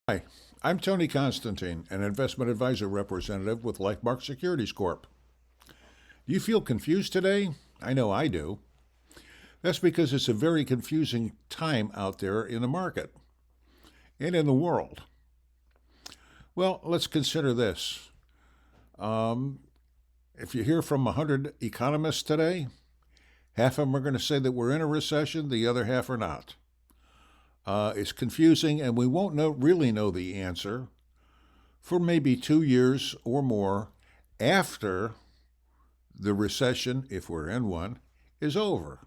Hi, I'm Tony Constantine, an investment advisor representative with Lifemark Securities Corp. Do you feel confused today? I know I do. That's because it's a very confusing time out there in the market and in the world. Well, let's consider this. Um, if you hear from 100 economists today, half of them are going to say that we're in a recession, the other half are not. It's confusing, and we won't really know the answer for maybe 2 years or more after the recession, if we're in one, is over.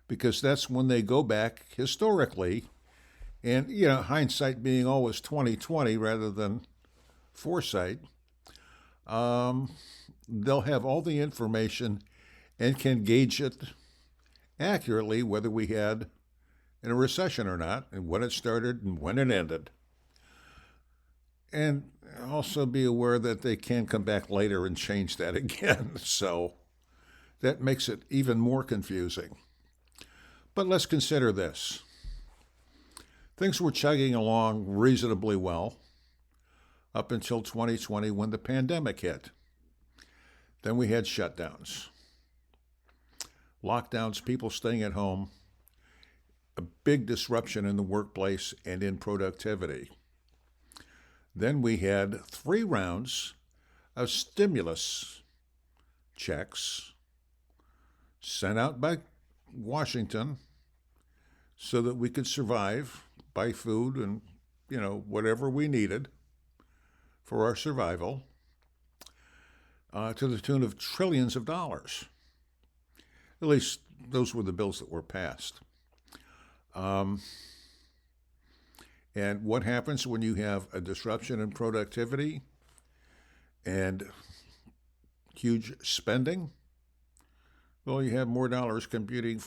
Because that's when they go back historically, and hindsight being always 2020 rather than foresight, um, they'll have all the information and can gauge it accurately whether we had in a recession or not, and when it started and when it ended. And also be aware that they can come back later and change that again. So that makes it even more confusing. But let's consider this. Things were chugging along reasonably well up until 2020 when the pandemic hit. Then we had shutdowns, lockdowns, people staying at home, a big disruption in the workplace and in productivity. Then we had 3 rounds of stimulus checks sent out by Washington so that we could survive, buy food and, whatever we needed for our survival, to the tune of trillions of dollars. At least those were the bills that were passed. And what happens when you have a disruption in productivity and huge spending? Well, you have more dollars competing,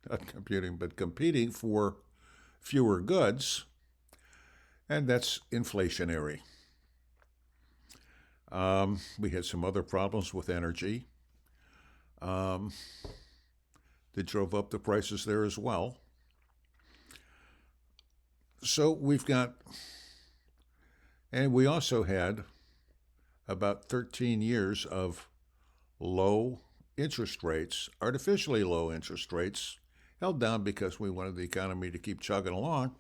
but competing for fewer goods, and that's inflationary. We had some other problems with energy that drove up the prices there as well. So and we also had about 13 years of low interest rates, artificially low interest rates, held down because we wanted the economy to keep chugging along.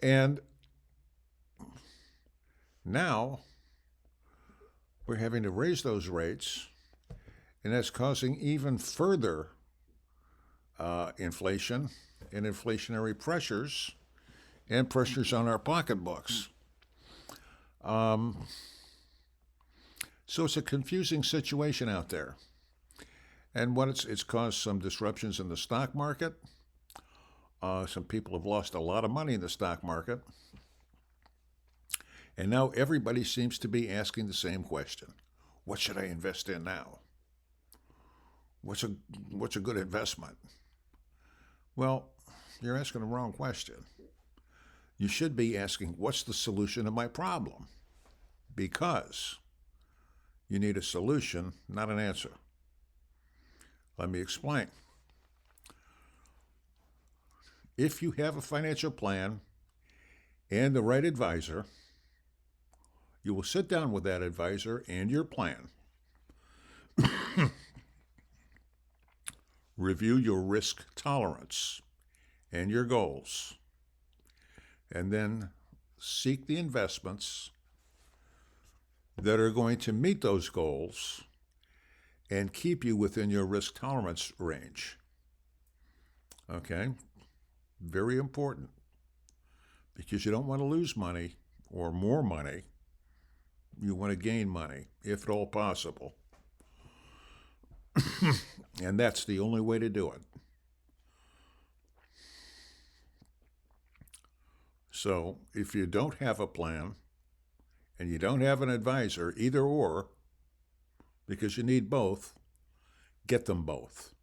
And now we're having to raise those rates, and that's causing even further inflation and inflationary pressures and pressures on our pocketbooks. So it's a confusing situation out there. And it's caused some disruptions in the stock market. Some people have lost a lot of money in the stock market. And now everybody seems to be asking the same question. What should I invest in now? What's a good investment? Well, you're asking the wrong question. You should be asking, what's the solution to my problem? Because you need a solution, not an answer. Let me explain. If you have a financial plan and the right advisor, you will sit down with that advisor and your plan, review your risk tolerance and your goals, and then seek the investments that are going to meet those goals and keep you within your risk tolerance range. Okay? Very important, because you don't want to lose money or more money. You want to gain money, if at all possible. And that's the only way to do it. So if you don't have a plan and you don't have an advisor, either or, because you need both, get them both.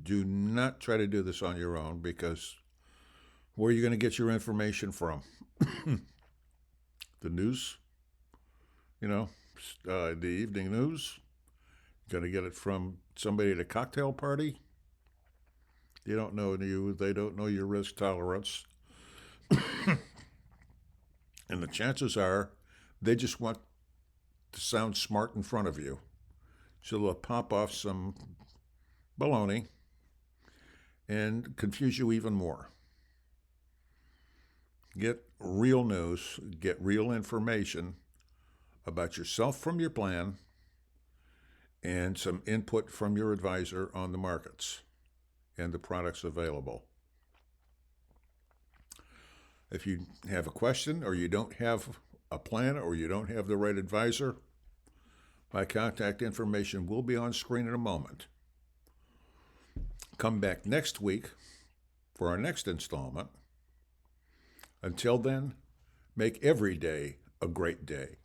Do not try to do this on your own, because where are you going to get your information from? The news? The evening news? Going to get it from somebody at a cocktail party? They don't know you. They don't know your risk tolerance. And the chances are they just want to sound smart in front of you. So they'll pop off some baloney and confuse you even more. Get real news, get real information about yourself from your plan, and some input from your advisor on the markets and the products available. If you have a question or you don't have a plan or you don't have the right advisor, my contact information will be on screen in a moment. Come back next week for our next installment. Until then, make every day a great day.